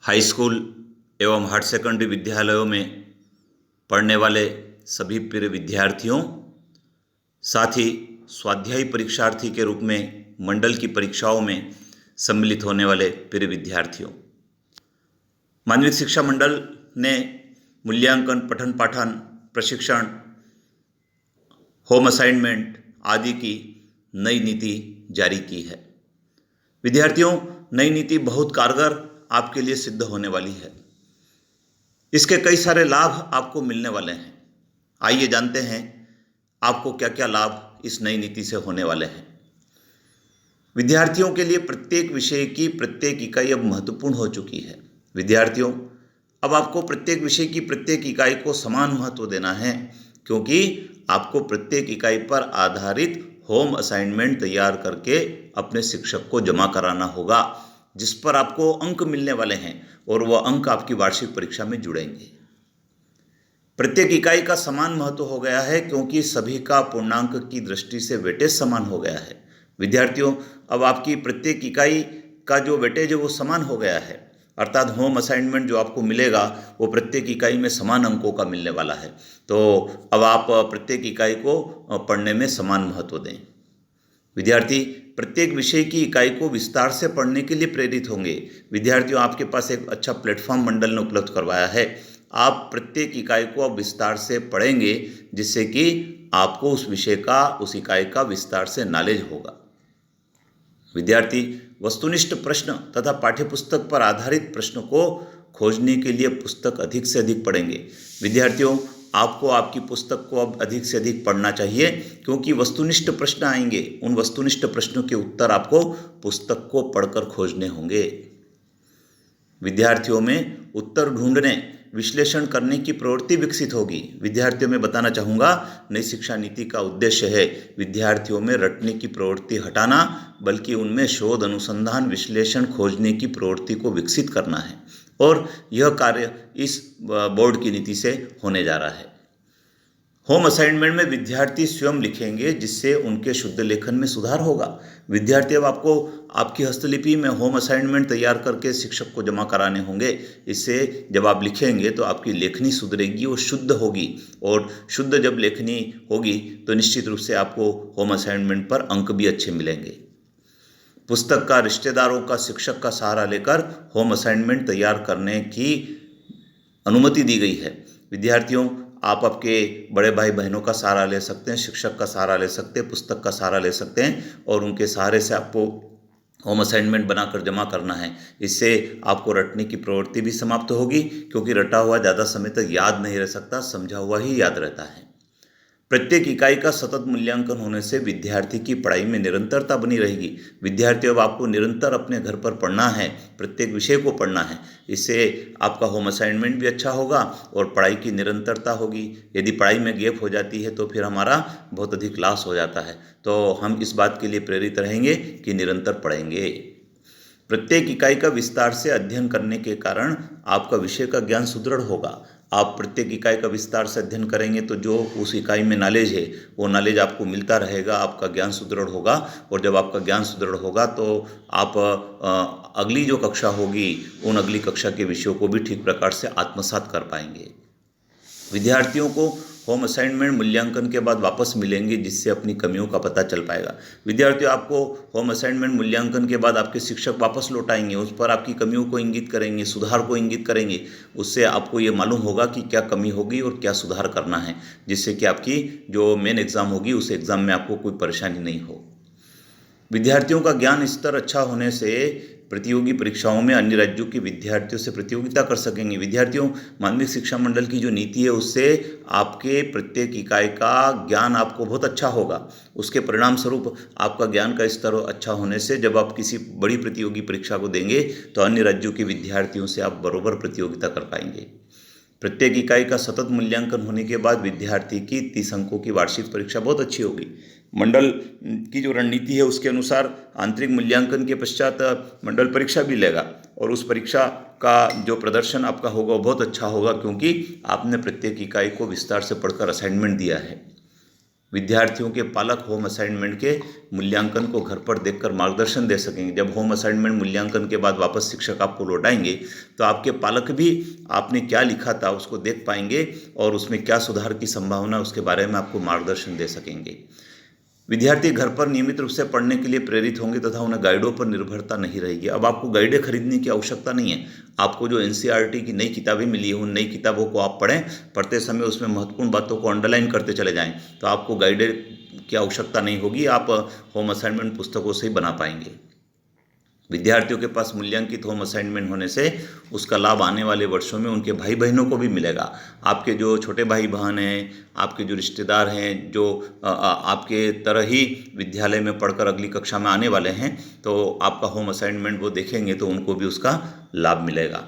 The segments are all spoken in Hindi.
हाई स्कूल एवं हायर सेकेंडरी विद्यालयों में पढ़ने वाले सभी प्रिय विद्यार्थियों, साथ ही स्वाध्यायी परीक्षार्थी के रूप में मंडल की परीक्षाओं में सम्मिलित होने वाले प्रिय विद्यार्थियों, माध्यमिक शिक्षा मंडल ने मूल्यांकन, पठन पाठन, प्रशिक्षण, होम असाइनमेंट आदि की नई नीति जारी की है। विद्यार्थियों, नई नीति बहुत कारगर आपके लिए सिद्ध होने वाली है। इसके कई सारे लाभ आपको मिलने वाले हैं। आइए जानते हैं आपको क्या क्या लाभ इस नई नीति से होने वाले हैं। विद्यार्थियों के लिए प्रत्येक विषय की प्रत्येक इकाई अब महत्वपूर्ण हो चुकी है। विद्यार्थियों, अब आपको प्रत्येक विषय की प्रत्येक इकाई को समान महत्व देना है, क्योंकि आपको प्रत्येक इकाई पर आधारित होम असाइनमेंट तैयार करके अपने शिक्षक को जमा कराना होगा, जिस पर आपको अंक मिलने वाले हैं और वह अंक आपकी वार्षिक परीक्षा में जुड़ेंगे। प्रत्येक इकाई का समान महत्व हो गया है, क्योंकि सभी का पूर्णांक की दृष्टि से वेटेज समान हो गया है। विद्यार्थियों, अब आपकी प्रत्येक इकाई का जो वेटेज है वो समान हो गया है, अर्थात होम असाइनमेंट जो आपको मिलेगा वो प्रत्येक इकाई में समान अंकों का मिलने वाला है। तो अब आप प्रत्येक इकाई को पढ़ने में समान महत्व दें। विद्यार्थी प्रत्येक विषय की इकाई को विस्तार से पढ़ने के लिए प्रेरित होंगे। विद्यार्थियों, आपके पास एक अच्छा प्लेटफॉर्म मंडल ने उपलब्ध करवाया है। आप प्रत्येक इकाई को अब विस्तार से पढ़ेंगे, जिससे कि आपको उस विषय का, उस इकाई का विस्तार से नॉलेज होगा। विद्यार्थी वस्तुनिष्ठ प्रश्न तथा पाठ्यपुस्तक पर आधारित प्रश्न को खोजने के लिए पुस्तक अधिक से अधिक पढ़ेंगे। विद्यार्थियों, आपको आपकी पुस्तक को अब अधिक से अधिक पढ़ना चाहिए, क्योंकि वस्तुनिष्ठ प्रश्न आएंगे। उन वस्तुनिष्ठ प्रश्नों के उत्तर आपको पुस्तक को पढ़कर खोजने होंगे। विद्यार्थियों में उत्तर ढूंढने, विश्लेषण करने की प्रवृत्ति विकसित होगी। विद्यार्थियों में बताना चाहूँगा, नई शिक्षा नीति का उद्देश्य है विद्यार्थियों में रटने की प्रवृत्ति हटाना, बल्कि उनमें शोध, अनुसंधान, विश्लेषण, खोजने की प्रवृत्ति को विकसित करना है। और यह कार्य इस बोर्ड की नीति से होने जा रहा है। होम असाइनमेंट में विद्यार्थी स्वयं लिखेंगे, जिससे उनके शुद्ध लेखन में सुधार होगा। विद्यार्थी, अब आपको आपकी हस्तलिपि में होम असाइनमेंट तैयार करके शिक्षक को जमा कराने होंगे। इससे जब आप लिखेंगे तो आपकी लेखनी सुधरेगी, वो शुद्ध होगी, और शुद्ध जब लेखनी होगी तो निश्चित रूप से आपको होम असाइनमेंट पर अंक भी अच्छे मिलेंगे। पुस्तक का, रिश्तेदारों का, शिक्षक का सहारा लेकर होम असाइनमेंट तैयार करने की अनुमति दी गई है। विद्यार्थियों, आप आपके बड़े भाई बहनों का सहारा ले सकते हैं, शिक्षक का सहारा ले सकते हैं, पुस्तक का सहारा ले सकते हैं, और उनके सहारे से आपको होम असाइनमेंट बनाकर जमा करना है। इससे आपको रटने की प्रवृत्ति भी समाप्त होगी, क्योंकि रटा हुआ ज़्यादा समय तक याद नहीं रह सकता, समझा हुआ ही याद रहता है। प्रत्येक इकाई का सतत मूल्यांकन होने से विद्यार्थी की पढ़ाई में निरंतरता बनी रहेगी। विद्यार्थियों, अब आपको निरंतर अपने घर पर पढ़ना है, प्रत्येक विषय को पढ़ना है। इससे आपका होम असाइनमेंट भी अच्छा होगा और पढ़ाई की निरंतरता होगी। यदि पढ़ाई में गैप हो जाती है तो फिर हमारा बहुत अधिक लॉस हो जाता है। तो हम इस बात के लिए प्रेरित रहेंगे कि निरंतर पढ़ेंगे। प्रत्येक इकाई का विस्तार से अध्ययन करने के कारण आपका विषय का ज्ञान सुदृढ़ होगा। आप प्रत्येक इकाई का विस्तार से अध्ययन करेंगे तो जो उस इकाई में नॉलेज है वो नॉलेज आपको मिलता रहेगा, आपका ज्ञान सुदृढ़ होगा, और जब आपका ज्ञान सुदृढ़ होगा तो आप अगली जो कक्षा होगी उन अगली कक्षा के विषयों को भी ठीक प्रकार से आत्मसात कर पाएंगे। विद्यार्थियों को होम असाइनमेंट मूल्यांकन के बाद वापस मिलेंगे, जिससे अपनी कमियों का पता चल पाएगा। विद्यार्थियों, आपको होम असाइनमेंट मूल्यांकन के बाद आपके शिक्षक वापस लौटाएंगे, उस पर आपकी कमियों को इंगित करेंगे, सुधार को इंगित करेंगे। उससे आपको ये मालूम होगा कि क्या कमी होगी और क्या सुधार करना है, जिससे कि आपकी जो मेन एग्ज़ाम होगी उस एग्ज़ाम में आपको कोई परेशानी नहीं हो। विद्यार्थियों का ज्ञान स्तर अच्छा होने से प्रतियोगी परीक्षाओं में अन्य राज्यों के विद्यार्थियों से प्रतियोगिता कर सकेंगे। विद्यार्थियों, माध्यमिक शिक्षा मंडल की जो नीति है उससे आपके प्रत्येक इकाई का ज्ञान आपको बहुत अच्छा होगा। उसके परिणाम स्वरूप आपका ज्ञान का स्तर अच्छा होने से जब आप किसी बड़ी प्रतियोगी परीक्षा को देंगे तो अन्य राज्यों के विद्यार्थियों से आप बराबर प्रतियोगिता कर पाएंगे। प्रत्येक इकाई का सतत मूल्यांकन होने के बाद विद्यार्थी की 30 अंकों की वार्षिक परीक्षा बहुत अच्छी होगी। मंडल की जो रणनीति है उसके अनुसार आंतरिक मूल्यांकन के पश्चात मंडल परीक्षा भी लेगा, और उस परीक्षा का जो प्रदर्शन आपका होगा वो बहुत अच्छा होगा, क्योंकि आपने प्रत्येक इकाई को विस्तार से पढ़कर असाइनमेंट दिया है। विद्यार्थियों के पालक होम असाइनमेंट के मूल्यांकन को घर पर देखकर मार्गदर्शन दे सकेंगे। जब होम असाइनमेंट मूल्यांकन के बाद वापस शिक्षक आपको लौटाएंगे तो आपके पालक भी आपने क्या लिखा था उसको देख पाएंगे और उसमें क्या सुधार की संभावना उसके बारे में आपको मार्गदर्शन दे सकेंगे। विद्यार्थी घर पर नियमित रूप से पढ़ने के लिए प्रेरित होंगे तथा उन्हें गाइडों पर निर्भरता नहीं रहेगी। अब आपको गाइडें खरीदने की आवश्यकता नहीं है। आपको जो एनसीईआरटी की नई किताबें मिली हैं उन नई किताबों को आप पढ़ें, पढ़ते समय उसमें महत्वपूर्ण बातों को अंडरलाइन करते चले जाएं, तो आपको गाइडें की आवश्यकता नहीं होगी। आप होम असाइनमेंट पुस्तकों से ही बना पाएंगे। विद्यार्थियों के पास मूल्यांकित होम असाइनमेंट होने से उसका लाभ आने वाले वर्षों में उनके भाई बहनों को भी मिलेगा। आपके जो छोटे भाई बहन हैं, आपके जो रिश्तेदार हैं, जो आपके तरह ही विद्यालय में पढ़कर अगली कक्षा में आने वाले हैं, तो आपका होम असाइनमेंट वो देखेंगे तो उनको भी उसका लाभ मिलेगा।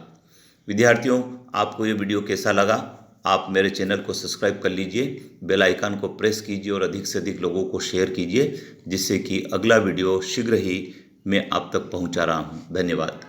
विद्यार्थियों, आपको ये वीडियो कैसा लगा? आप मेरे चैनल को सब्सक्राइब कर लीजिए, बेल आइकन को प्रेस कीजिए और अधिक से अधिक लोगों को शेयर कीजिए, जिससे कि अगला वीडियो शीघ्र ही मैं आप तक पहुंचा रहा हूं। धन्यवाद।